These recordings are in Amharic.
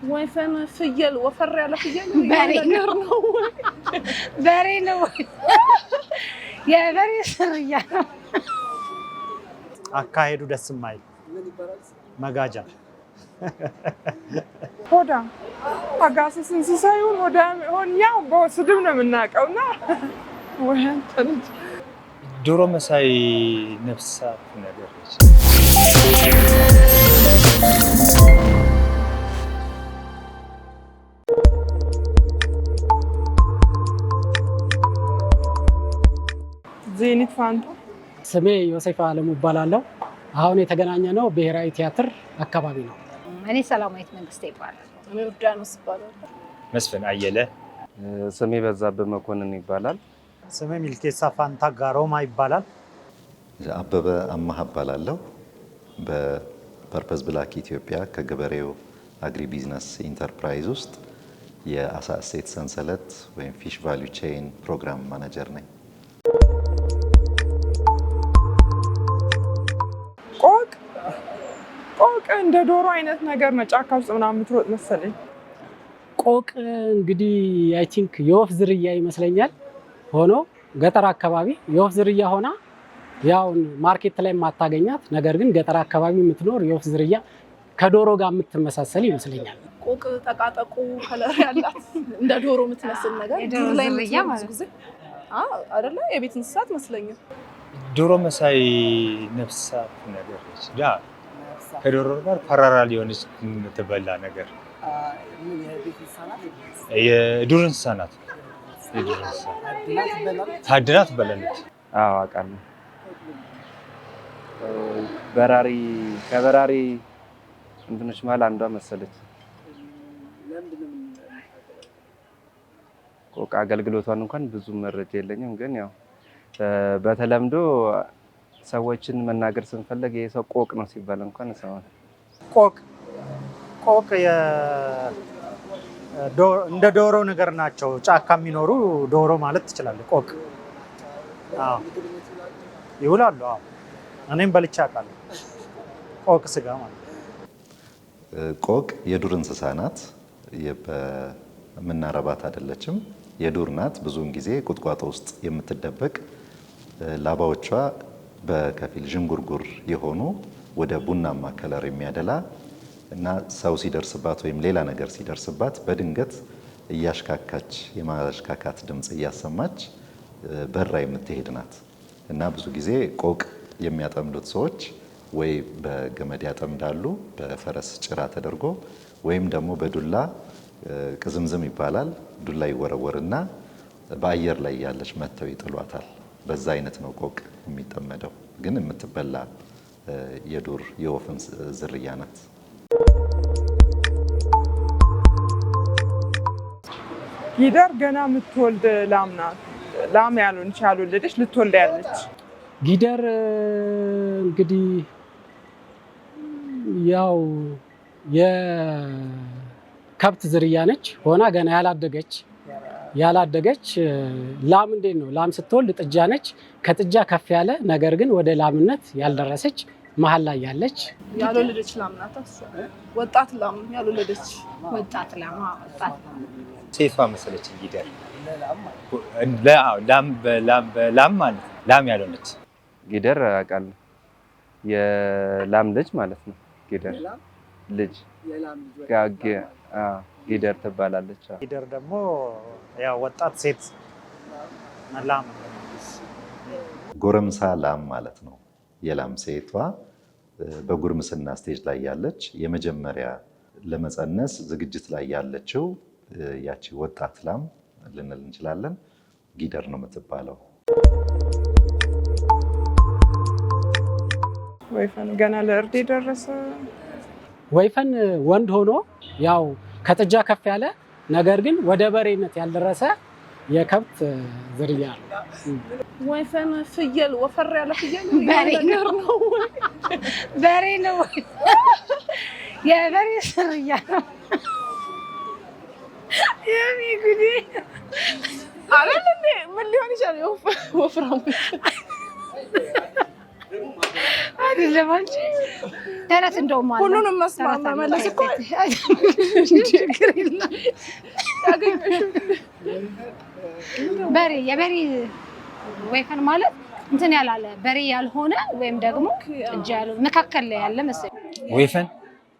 ወይፈን ፍየል ወፈር ያለ ፍየል ነገር ነው በሬ ነው የበሬ ስርያ ነው አካሄዱ ደስ የማይል መጋጃ ሆዳ አጋሰስ እንስሳ ይሁን ሆዳ ሆኛው በስድብ ነው የምናውቀውና ወይን ጥንት ዶሮ መሳይ ነፍሳት ነገር ነች። ዜኒት ፋንታ ስሜ ዮሴፍ አለሙ እባላለሁ። አሁን የተገናኘነው ብሔራዊ ቲያትር አካባቢ ነው። እኔ ሰላማዊት መንግስቴ ይባላል። እኔ ዮርዳኖስ ይባላል። መስፍን አየለ። ስሜ በዛብህ መኮንን ይባላል። ስሜ ሚልኬሳ ፋንታ ጋሮማ ይባላል። አበበ አማሃ እባላለሁ። በፐርፐዝ ብላክ ኢትዮጵያ ከገበሬው አግሪ ቢዝነስ ኢንተርፕራይዝ ውስጥ የአሳ እሴት ሰንሰለት ወይም ፊሽ ቫልዩ ቼይን ፕሮግራም ማኔጀር ነኝ። ቆቅ እንደ ዶሮ አይነት ነገር ነው። ጫካ ውስጥ ምናምን የምትሮጥ መሰለኝ። ቆቅ እንግዲህ አይ ቲንክ የወፍ ዝርያ ይመስለኛል። ሆኖ ገጠር አካባቢ የወፍ ዝርያ ሆና ያው ማርኬት ላይ የማታገኛት ነገር ግን ገጠር አካባቢ የምትኖር የወፍ ዝርያ ከዶሮ ጋር የምትመሳሰል ይመስለኛል። ቆቅ ጠቃጠቁ ከለር ያላት እንደ ዶሮ የምትመስል ነገር የዶሮ ዝርያ ማለት ጊዜ አይደለ? የቤት እንስሳት መስለኛል። ዶሮ መሳይ ነፍሳት ነገር ነች። ከዶሮ ጋር ፓራራ ሊሆንች የምትበላ ነገር የዱር እንስሳ ናት። የዱር እንስሳ ታድና ትበላለች። አዎ አውቃለሁ። በራሪ ከበራሪ እንትኖች መሀል አንዷ መሰለች። ቆቅ አገልግሎቷን እንኳን ብዙ መረጃ የለኝም፣ ግን ያው በተለምዶ ሰዎችን መናገር ስንፈልግ ይሄ ሰው ቆቅ ነው ሲባል እንኳን ሰማን። ቆቅ እንደ ዶሮ ነገር ናቸው። ጫካ የሚኖሩ ዶሮ ማለት ትችላለህ። ቆቅ ይውላሉ። እኔም በልቼ አውቃለሁ። ቆቅ ስጋ ማለት ቆቅ የዱር እንስሳ ናት። የምናረባት አይደለችም። የዱር ናት። ብዙውን ጊዜ ቁጥቋጦ ውስጥ የምትደበቅ ላባዎቿ በከፊል ዥንጉርጉር የሆኑ ወደ ቡናማ ከለር የሚያደላ እና ሰው ሲደርስባት ወይም ሌላ ነገር ሲደርስባት በድንገት እያሽካካች የማሽካካት ድምፅ እያሰማች በራ የምትሄድ ናት እና ብዙ ጊዜ ቆቅ የሚያጠምዱት ሰዎች ወይ በገመድ ያጠምዳሉ በፈረስ ጭራ ተደርጎ ወይም ደግሞ በዱላ ቅዝምዝም ይባላል። ዱላ ይወረወርና በአየር ላይ ያለች መተው ይጥሏታል። በዛ አይነት ነው ቆቅ የሚጠመደው። ግን የምትበላ የዱር የወፍ ዝርያ ናት። ጊደር ገና የምትወልድ ላም ናት። ላም ያልወለደች ልትወልድ ያለች ጊደር እንግዲህ ያው የከብት ዝርያ ነች ሆና ገና ያላደገች ላም እንዴት ነው? ላም ስትወልድ ጥጃ ነች። ከጥጃ ከፍ ያለ ነገር ግን ወደ ላምነት ያልደረሰች መሀል ላይ ያለች ያልወለደች ላም ናት። ወጣት ላም ያልወለደች ወጣት ላም ሴቷ መሰለች ጊደር። ላም ማለት ላም ያልሆነች ጊደር አውቃለሁ። የላም ልጅ ማለት ነው። ጊደር ልጅ ጊደር ትባላለች። ጊደር ደግሞ ያው ወጣት ሴት ላም ጎረምሳ ላም ማለት ነው። የላም ሴቷ በጉርምስና ስቴጅ ላይ ያለች የመጀመሪያ ለመፀነስ ዝግጅት ላይ ያለችው ያቺ ወጣት ላም ልንል እንችላለን። ጊደር ነው የምትባለው። ወይፈን ገና ለእርድ የደረሰ ወይፈን ወንድ ሆኖ ያው ከጥጃ ከፍ ያለ ነገር ግን ወደ በሬነት ያልደረሰ የከብት ዝርያ ነው። ወይፈን ፍየል ወፈር ያለ ፍየል በሬ ነው። በሬ ነው የበሬ ስርያ ነው። የሚጉዲ አይደል? ምን ሊሆን ይችላል? ወፍራም አይደለም አንቺ ተረት እንደውም አለ ሁሉንም መስማት መመለስ እኮ ችግር የለም። በሬ የበሬ ወይፈን ማለት እንትን ያላለ በሬ ያልሆነ ወይም ደግሞ ጥጃ ያለው መካከል ላይ ያለ መሰለኝ። ወይፈን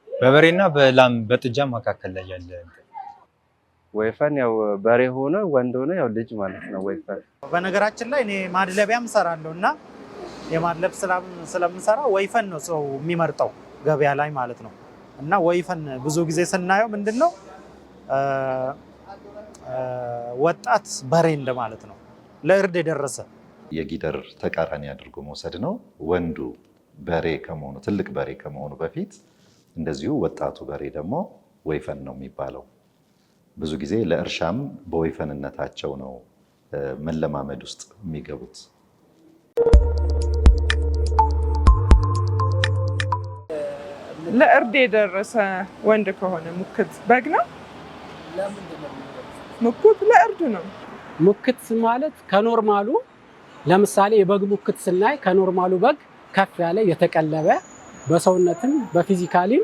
በበሬና በላም በጥጃ መካከል ላይ ያለ ወይፈን ያው በሬ ሆነ ወንድ ሆነ ያው ልጅ ማለት ነው ወይፈን። በነገራችን ላይ እኔ ማድለቢያም እሰራለሁ እና የማድለብ ስለምሰራ ወይፈን ነው ሰው የሚመርጠው ገበያ ላይ ማለት ነው። እና ወይፈን ብዙ ጊዜ ስናየው ምንድነው ወጣት በሬ እንደማለት ነው፣ ለእርድ የደረሰ። የጊደር ተቃራኒ አድርጎ መውሰድ ነው። ወንዱ በሬ ከመሆኑ ትልቅ በሬ ከመሆኑ በፊት እንደዚሁ ወጣቱ በሬ ደግሞ ወይፈን ነው የሚባለው። ብዙ ጊዜ ለእርሻም በወይፈንነታቸው ነው መለማመድ ውስጥ የሚገቡት። ለእርድ የደረሰ ወንድ ከሆነ ሙክት በግ ነው። ሙክት ለእርድ ነው። ሙክት ማለት ከኖርማሉ ለምሳሌ የበግ ሙክት ስናይ ከኖርማሉ በግ ከፍ ያለ የተቀለበ በሰውነትም በፊዚካሊም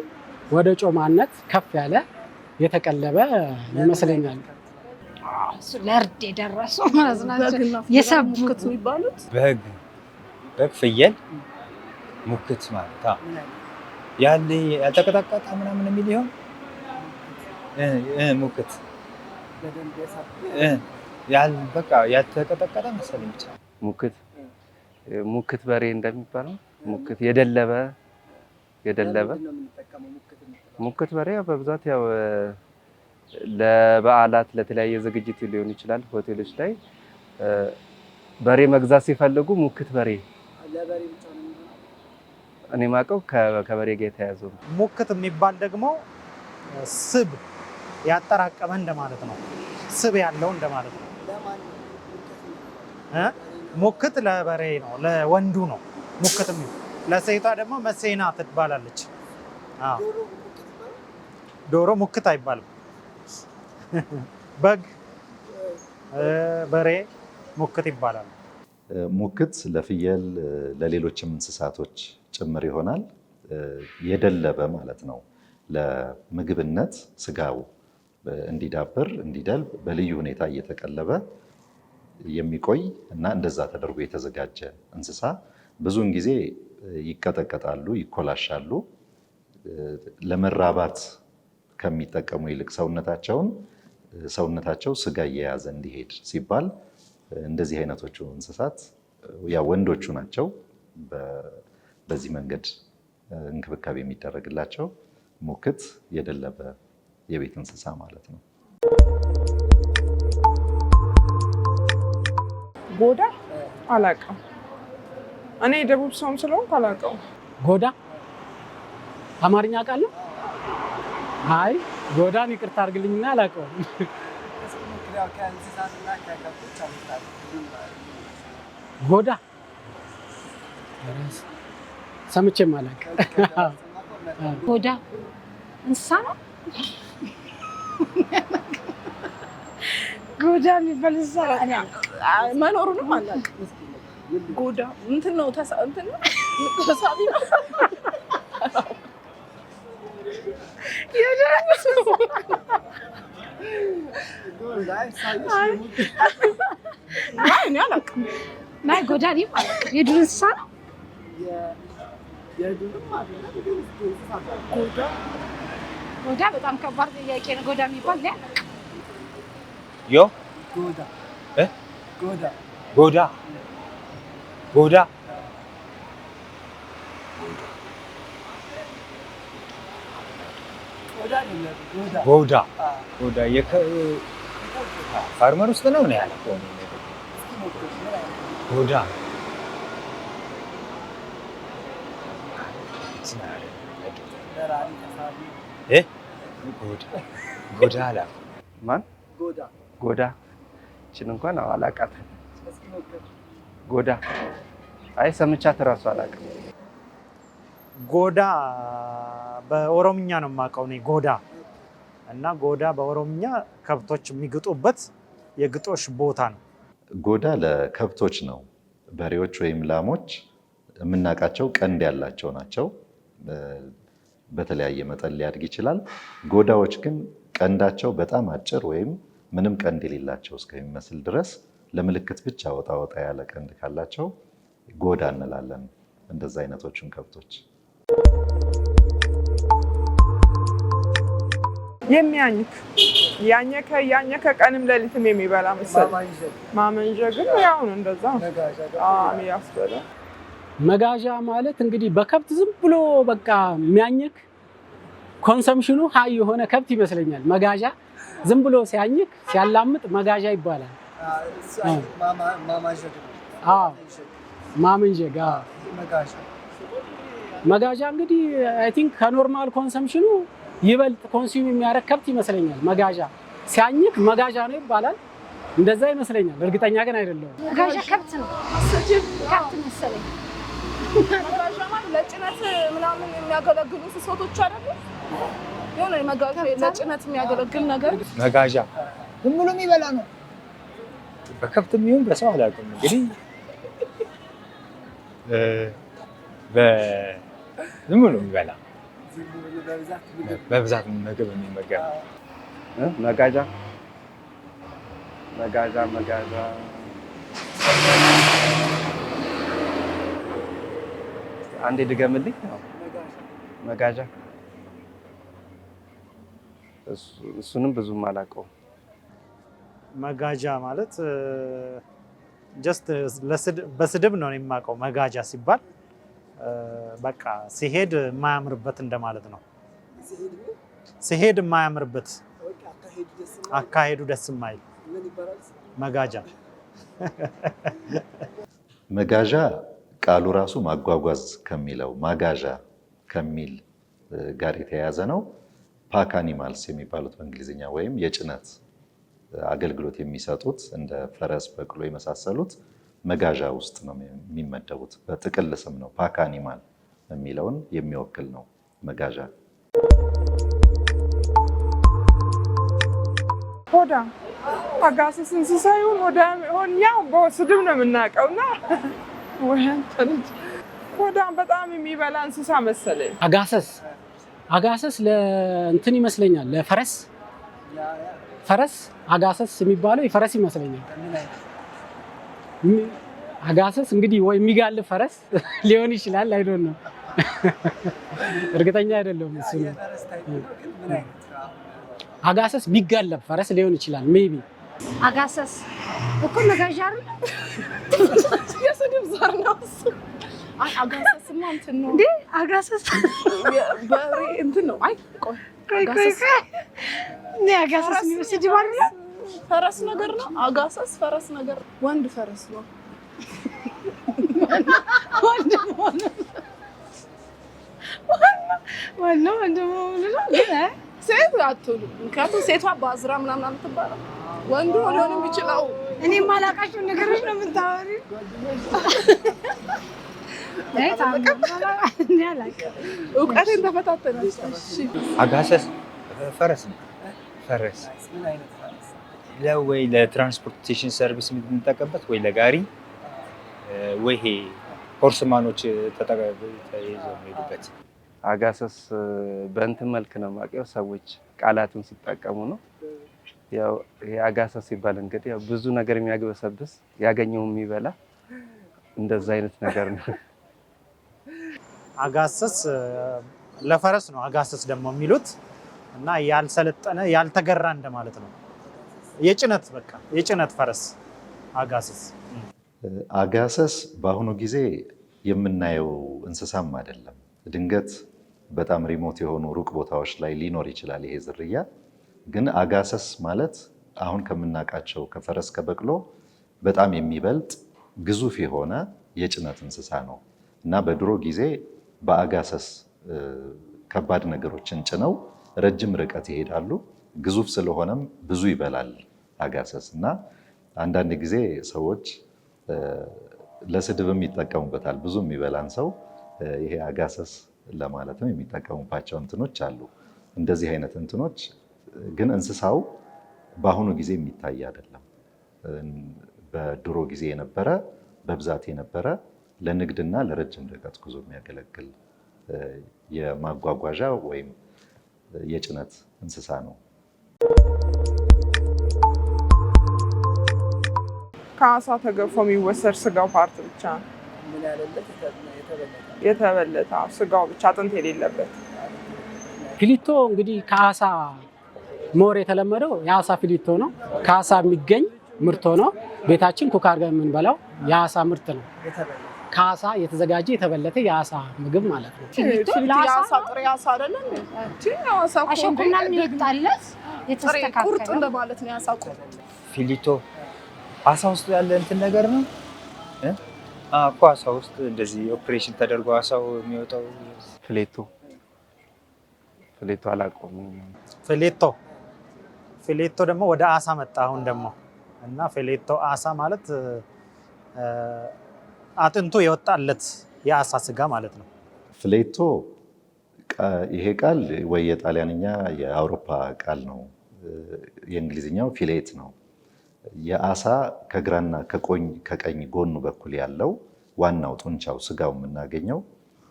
ወደ ጮማነት ከፍ ያለ የተቀለበ ይመስለኛል። እሱ ለእርድ የደረሱ ማለት ናቸው። የሰቡት የሚባሉት በግ ፍየል ሙክት ማለት ያለ ያልተቀጠቀጠ ምናምን የሚል ይሆን ሙክት በቃ ያልተቀጠቀጠ መሰለኝ ብቻ ሙክት በሬ እንደሚባለው ሙክት የደለበ ሙክት በሬ በብዛት ያው ለበዓላት ለተለያየ ዝግጅት ሊሆን ይችላል። ሆቴሎች ላይ በሬ መግዛት ሲፈልጉ ሙክት በሬ እኔ ማቀው ከበሬ ጋር የተያዘው። ሙክት የሚባል ደግሞ ስብ ያጠራቀመ እንደማለት ነው። ስብ ያለው እንደማለት ነው። ሙክት ለበሬ ነው፣ ለወንዱ ነው ሙክት። ለሴቷ ደግሞ መሴና ትባላለች። ዶሮ ሙክት አይባልም። በግ በሬ ሙክት ይባላል። ሙክት ለፍየል ለሌሎችም እንስሳቶች ጭምር ይሆናል። የደለበ ማለት ነው። ለምግብነት ስጋው እንዲዳብር እንዲደልብ በልዩ ሁኔታ እየተቀለበ የሚቆይ እና እንደዛ ተደርጎ የተዘጋጀ እንስሳ ብዙውን ጊዜ ይቀጠቀጣሉ፣ ይኮላሻሉ። ለመራባት ከሚጠቀሙ ይልቅ ሰውነታቸው ስጋ እየያዘ እንዲሄድ ሲባል እንደዚህ አይነቶቹ እንስሳት ያ ወንዶቹ ናቸው በዚህ መንገድ እንክብካቤ የሚደረግላቸው። ሙክት የደለበ የቤት እንስሳ ማለት ነው። ጎዳ አላውቅም። እኔ ደቡብ ሰውም ስለሆንኩ አላውቀውም። ጎዳ አማርኛ ቃል ነው። አይ ጎዳን ይቅርታ አድርግልኝና አላውቀውም። ጎዳ ሰምቼም አላውቅም። ጎዳ እንስሳ ነው። ጎዳ የሚባል እንስሳ መኖሩንም አላውቅም። ጎዳ እንትን ነው ተሳቢ ነው። ናይ ጎዳ የዱር እንስሳ ነው። ጎዳ በጣም ከባድ ጥያቄ ነው። ጎዳ የሚባል ጎዳ ፋርመር ውስጥ ነው ያለ ጎዳ ጎዳ አላ ማን ጎዳ እችን እንኳን አላውቃትም። ጎዳ አይ ሰምቻት እራሱ አላውቅም። ጎዳ በኦሮምኛ ነው የማውቀው እኔ ጎዳ። እና ጎዳ በኦሮምኛ ከብቶች የሚግጡበት የግጦሽ ቦታ ነው። ጎዳ ለከብቶች ነው። በሬዎች ወይም ላሞች የምናውቃቸው ቀንድ ያላቸው ናቸው። በተለያየ መጠን ሊያድግ ይችላል። ጎዳዎች ግን ቀንዳቸው በጣም አጭር ወይም ምንም ቀንድ የሌላቸው እስከሚመስል ድረስ ለምልክት ብቻ ወጣ ወጣ ያለ ቀንድ ካላቸው ጎዳ እንላለን እንደዛ አይነቶቹን ከብቶች። የሚያኝክ ያኘከ ቀንም ሌሊትም የሚበላ መሰለኝ። ማመንዠግ ግን ያው ነው እንደዛ ያስበላ። መጋዣ ማለት እንግዲህ በከብት ዝም ብሎ በቃ የሚያኝክ ኮንሰምሽኑ ሀይ የሆነ ከብት ይመስለኛል። መጋዣ ዝም ብሎ ሲያኝክ ሲያላምጥ መጋዣ ይባላል። ማመንዠግ መጋዣ እንግዲህ አይ ቲንክ ከኖርማል ኮንሰምሽኑ ይበልጥ ኮንሱም የሚያደርግ ከብት ይመስለኛል። መጋዣ ሲያኝክ መጋዣ ነው ይባላል። እንደዛ ይመስለኛል። እርግጠኛ ግን አይደለሁም። መጋዣ ከብት ነው ከብት መሰለኝ። መጋዣ ማለት ለጭነት ምናምን የሚያገለግሉ እንስሳቶች አይደሉ? የሆነ መጋዣ ለጭነት የሚያገለግል ነገር መጋዣ ዝም ብሎ የሚበላ ነው። በከብትም ይሁን በሰው አላውቅም። እንግዲህ ዝም ብሎ የሚበላ በብዛት ምግብ የሚመገብ መጋዣ አንዴ ድገምልኝ። መጋዣ እሱንም ብዙም አላውቀውም። መጋዣ ማለት ጀስት በስድብ ነው የማውቀው። መጋዣ ሲባል በቃ ሲሄድ የማያምርበት እንደማለት ነው። ሲሄድ የማያምርበት አካሄዱ ደስ የማይል መጋዣ። መጋዣ ቃሉ ራሱ ማጓጓዝ ከሚለው ማጋዣ ከሚል ጋር የተያያዘ ነው። ፓክ አኒማልስ የሚባሉት በእንግሊዝኛ ወይም የጭነት አገልግሎት የሚሰጡት እንደ ፈረስ፣ በቅሎ የመሳሰሉት መጋዣ ውስጥ ነው የሚመደቡት። በጥቅል ስም ነው። ፓክ አኒማል የሚለውን የሚወክል ነው መጋዣ። ሆዳ አጋሰስ እንስሳ ይሁን ያው በስድብ ነው የምናውቀው እና ሆዳም በጣም የሚበላ እንስሳ መሰለኝ። አጋሰስ ለእንትን ይመስለኛል፣ ለፈረስ አጋሰስ የሚባለው የፈረስ ይመስለኛል። አጋሰስ እንግዲህ ወይ የሚጋልብ ፈረስ ሊሆን ይችላል። አይዶን ነው እርግጠኛ አይደለሁም። እሱ ነው አጋሰስ የሚጋለብ ፈረስ ሊሆን ይችላል። ሜቢ አጋሰስ እኮ መጋዣ አይደል? የስድብ ዘር ነው እሱ። አይ አጋሰስማ እንትን ነው እንዴ? አጋሰስ በሬ እንትን ነው። አይ ቆይ አጋሰስ ነው ስድብ አይደል? ፈረስ ነገር ነው። አጋሰስ ፈረስ ነገር ወንድ ፈረስ ነው። ወንድ ሴት አትሆንም። ምክንያቱም ሴቷ ባዝራ ምናምን የምትባለው ወንዱ ሊሆን የሚችለው እኔ የማላውቃቸው ነገሮች ነው የምታወሪው። እውቀቴን ተፈታተነች። አጋሰስ ፈረስ ነው። ፈረስ ወይ ለትራንስፖርቴሽን ሰርቪስ የምንጠቀምበት ወይ ለጋሪ ወይ ይሄ ሆርስማኖች ተይዘው የሚሄዱበት። አጋሰስ በእንትን መልክ ነው የማውቀው፣ ሰዎች ቃላቱን ሲጠቀሙ ነው። ያው ይሄ አጋሰስ ሲባል እንግዲህ ያው ብዙ ነገር የሚያግበሰብስ ያገኘው የሚበላ እንደዛ አይነት ነገር ነው። አጋሰስ ለፈረስ ነው። አጋሰስ ደግሞ የሚሉት እና ያልሰለጠነ ያልተገራ እንደማለት ነው። የጭነት ፈረስ አጋሰስ። አጋሰስ በአሁኑ ጊዜ የምናየው እንስሳም አይደለም። ድንገት በጣም ሪሞት የሆኑ ሩቅ ቦታዎች ላይ ሊኖር ይችላል ይሄ ዝርያ። ግን አጋሰስ ማለት አሁን ከምናውቃቸው ከፈረስ ከበቅሎ በጣም የሚበልጥ ግዙፍ የሆነ የጭነት እንስሳ ነው እና በድሮ ጊዜ በአጋሰስ ከባድ ነገሮችን ጭነው ረጅም ርቀት ይሄዳሉ። ግዙፍ ስለሆነም ብዙ ይበላል አጋሰስ እና አንዳንድ ጊዜ ሰዎች ለስድብም ይጠቀሙበታል። ብዙ የሚበላን ሰው ይሄ አጋሰስ ለማለትም የሚጠቀሙባቸው እንትኖች አሉ። እንደዚህ አይነት እንትኖች ግን እንስሳው በአሁኑ ጊዜ የሚታይ አይደለም። በድሮ ጊዜ የነበረ በብዛት የነበረ ለንግድና ለረጅም ርቀት ጉዞ የሚያገለግል የማጓጓዣ ወይም የጭነት እንስሳ ነው። ከአሳ ተገፎ የሚወሰድ ስጋው ፓርት ብቻ የተበለተ ስጋው ብቻ አጥንት የሌለበት። ፊሊቶ እንግዲህ ከአሳ ሞር የተለመደው የአሳ ፊሊቶ ነው። ከአሳ የሚገኝ ምርት ሆኖ ቤታችን ኩክ አድርገን የምንበላው የአሳ ምርት ነው። ከአሳ የተዘጋጀ የተበለተ የአሳ ምግብ ማለት ነው። ፊሊቶ የአሳ ጥሬ አሳ አይደለም አሸንኩና ምን ይጣለስ የተስተካከለ ቁርጥ እንደማለት ነው። የአሳ ቁርጥ ፊሊቶ አሳ ውስጥ ያለ እንትን ነገር ነው እኮ አሳ ውስጥ እንደዚህ ኦፕሬሽን ተደርጎ አሳው የሚወጣው ፊሌቶ አላውቀውም። ፊሌቶ ደግሞ ወደ አሳ መጣ አሁን ደግሞ እና ፊሌቶ አሳ ማለት አጥንቱ የወጣለት የአሳ ስጋ ማለት ነው። ፊሌቶ ይሄ ቃል ወይ የጣሊያንኛ የአውሮፓ ቃል ነው። የእንግሊዝኛው ፊሌት ነው። የአሳ ከግራና ከቀኝ ጎኑ በኩል ያለው ዋናው ጡንቻው ስጋው የምናገኘው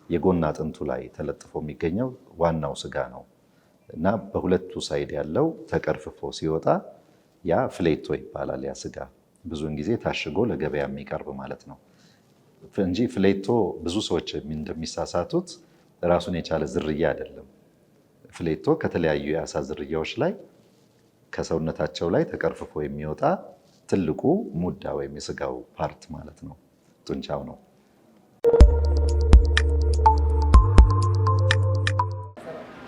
የጎን አጥንቱ ላይ ተለጥፎ የሚገኘው ዋናው ስጋ ነው እና በሁለቱ ሳይድ ያለው ተቀርፍፎ ሲወጣ ያ ፊሌቶ ይባላል። ያ ስጋ ብዙውን ጊዜ ታሽጎ ለገበያ የሚቀርብ ማለት ነው እንጂ ፊሌቶ ብዙ ሰዎች እንደሚሳሳቱት ራሱን የቻለ ዝርያ አይደለም። ፊሌቶ ከተለያዩ የአሳ ዝርያዎች ላይ ከሰውነታቸው ላይ ተቀርፍፎ የሚወጣ ትልቁ ሙዳ ወይም የስጋው ፓርት ማለት ነው፣ ጡንቻው ነው።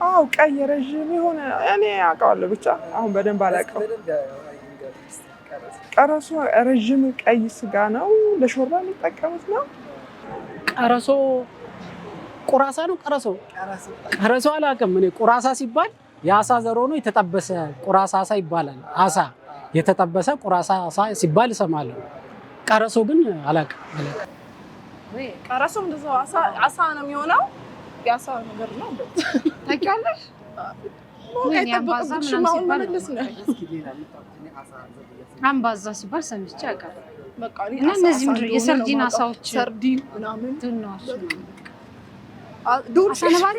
አው ቀይ ረዥም የሆነ እኔ አውቀዋለሁ ብቻ አሁን በደንብ አላውቀው። ቀረሶ ረዥም ቀይ ስጋ ነው። ለሾርባ የሚጠቀሙት ነው። ቀረሶ ቁራሳ ነው። ቀረሶ አላውቅም እኔ። ቁራሳ ሲባል የአሳ ዘር ሆኖ የተጠበሰ ቁራሳ አሳ ይባላል። አሳ የተጠበሰ ቁራሳ አሳ ሲባል እሰማለሁ። ቀረሶ ግን አላውቅም። ቀረሶ እንደዛው አሳ ነው የሚሆነው። የአሳ ነገር ነው ታውቂያለሽ? አምባዛ ሲባል ሰምቼ አውቃለሁ። እና እነዚህ ምንድን ነው የሰርዲን አሳዎች ሰርዲን ምናምን ትናሽ ዱር አሳ ነባሪ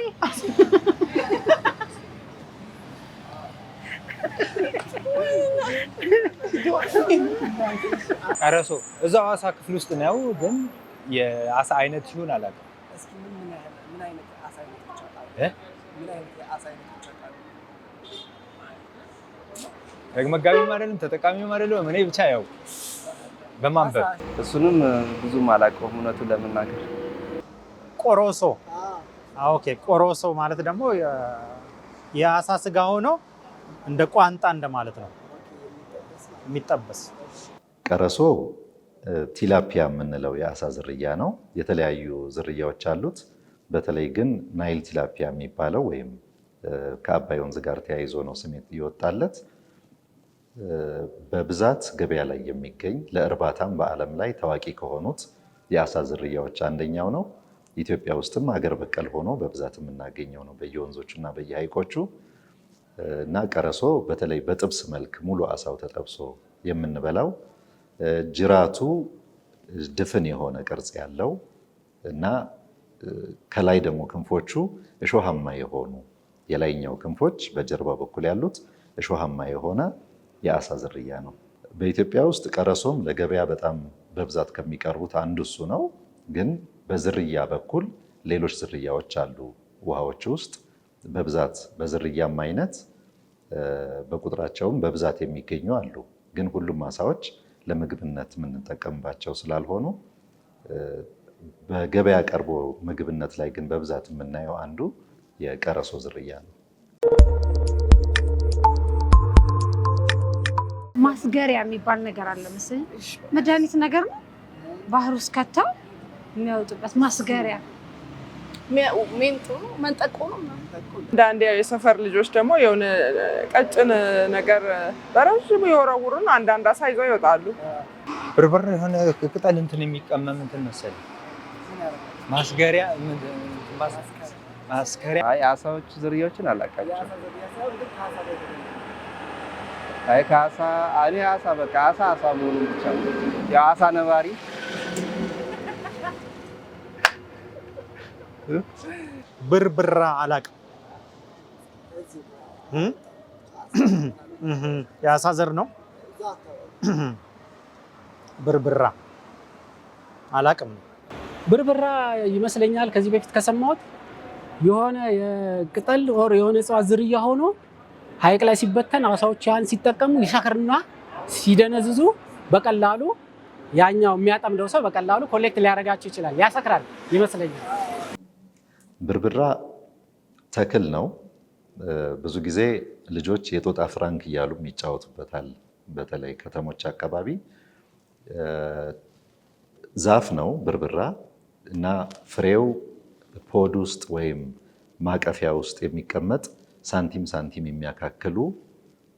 ቀረሶ እዛው አሳ ክፍል ውስጥ ነው፣ ግን የአሳ አይነት ይሁን አላውቅም። መጋቢም አይደለም ተጠቃሚም አይደለም። እኔ ብቻ ያው በማንበብ እሱንም ብዙም አላውቀውም እውነቱን ለመናገር። ቆሮሶ ኦኬ። ቆሮሶ ማለት ደግሞ የአሳ ስጋ ሆኖ እንደ ቋንጣ እንደማለት ነው፣ የሚጠበስ። ቀረሶ ቲላፒያ የምንለው የአሳ ዝርያ ነው። የተለያዩ ዝርያዎች አሉት። በተለይ ግን ናይል ቲላፒያ የሚባለው ወይም ከአባይ ወንዝ ጋር ተያይዞ ነው ስሜት ይወጣለት። በብዛት ገበያ ላይ የሚገኝ ለእርባታም በዓለም ላይ ታዋቂ ከሆኑት የአሳ ዝርያዎች አንደኛው ነው። ኢትዮጵያ ውስጥም ሀገር በቀል ሆኖ በብዛት የምናገኘው ነው በየወንዞቹ እና በየሀይቆቹ። እና ቀረሶ በተለይ በጥብስ መልክ ሙሉ አሳው ተጠብሶ የምንበላው፣ ጅራቱ ድፍን የሆነ ቅርጽ ያለው እና ከላይ ደግሞ ክንፎቹ እሾሃማ የሆኑ የላይኛው ክንፎች በጀርባ በኩል ያሉት እሾሃማ የሆነ የአሳ ዝርያ ነው። በኢትዮጵያ ውስጥ ቀረሶም ለገበያ በጣም በብዛት ከሚቀርቡት አንዱ እሱ ነው። ግን በዝርያ በኩል ሌሎች ዝርያዎች አሉ ውሃዎች ውስጥ በብዛት በዝርያም አይነት በቁጥራቸውም በብዛት የሚገኙ አሉ። ግን ሁሉም አሳዎች ለምግብነት የምንጠቀምባቸው ስላልሆኑ በገበያ ቀርቦ ምግብነት ላይ ግን በብዛት የምናየው አንዱ የቀረሶ ዝርያ ነው። ማስገሪያ የሚባል ነገር አለ መሰለኝ። መድኃኒት ነገር ነው። ባህር ውስጥ ከተው የሚያወጡበት ማስገሪያ ሜንቱ መንጠቆ ነው። አንዳንድ የሰፈር ልጆች ደግሞ የሆነ ቀጭን ነገር በረዥሙ የወረውሩን አንዳንድ አሳ ይዘው ይወጣሉ። ብርብር የሆነ ቅጠል እንትን የሚቀመም እንትን መሰለኝ ማስገሪያ። አይ አሳዎች ዝርያዎችን አላውቃቸውም። አይ ከአሳ እኔ አሳ በቃ አሳ መሆኑን ብቻ ነው። ያው አሳ ነባሪ ብርብራ አላቅም። የአሳ ዘር ነው። ብርብራ አላቅም። ብርብራ ይመስለኛል ከዚህ በፊት ከሰማሁት የሆነ የቅጠል ኦር የሆነ እጽዋት ዝርያ ሆኖ ሐይቅ ላይ ሲበተን አሳዎች ያን ሲጠቀሙ ይሰክርና ሲደነዝዙ በቀላሉ ያኛው የሚያጠምደው ሰው በቀላሉ ኮሌክት ሊያደርጋቸው ይችላል። ያሰክራል ይመስለኛል። ብርብራ ተክል ነው። ብዙ ጊዜ ልጆች የጦጣ ፍራንክ እያሉ ይጫወቱበታል። በተለይ ከተሞች አካባቢ ዛፍ ነው ብርብራ እና ፍሬው ፖድ ውስጥ ወይም ማቀፊያ ውስጥ የሚቀመጥ ሳንቲም የሚያካክሉ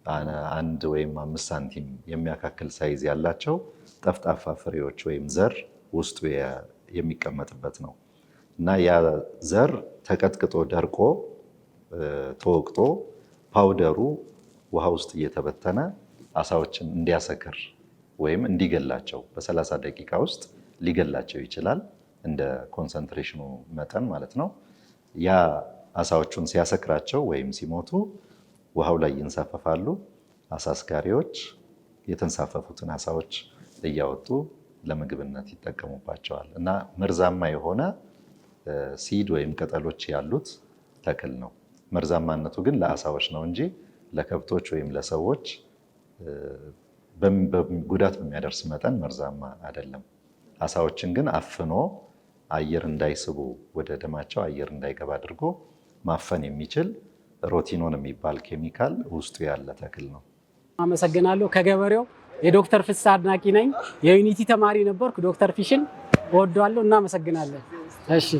1 ወይም 5 ሳንቲም የሚያካክል ሳይዝ ያላቸው ጠፍጣፋ ፍሬዎች ወይም ዘር ውስጡ የሚቀመጥበት ነው እና ያ ዘር ተቀጥቅጦ ደርቆ ተወቅጦ ፓውደሩ ውሃ ውስጥ እየተበተነ አሳዎችን እንዲያሰክር ወይም እንዲገላቸው በ30 ደቂቃ ውስጥ ሊገላቸው ይችላል። እንደ ኮንሰንትሬሽኑ መጠን ማለት ነው። ያ አሳዎቹን ሲያሰክራቸው ወይም ሲሞቱ ውሃው ላይ ይንሳፈፋሉ። አሳ አስጋሪዎች የተንሳፈፉትን አሳዎች እያወጡ ለምግብነት ይጠቀሙባቸዋል እና መርዛማ የሆነ ሲድ ወይም ቅጠሎች ያሉት ተክል ነው። መርዛማነቱ ግን ለአሳዎች ነው እንጂ ለከብቶች ወይም ለሰዎች ጉዳት በሚያደርስ መጠን መርዛማ አይደለም። አሳዎችን ግን አፍኖ አየር እንዳይስቡ ወደ ደማቸው አየር እንዳይገባ አድርጎ ማፈን የሚችል ሮቲኖን የሚባል ኬሚካል ውስጡ ያለ ተክል ነው። አመሰግናለሁ። ከገበሬው የዶክተር ፍስሐ አድናቂ ነኝ። የዩኒቲ ተማሪ ነበርኩ። ዶክተር ፊሽን እወደዋለሁ። እናመሰግናለን። እሺ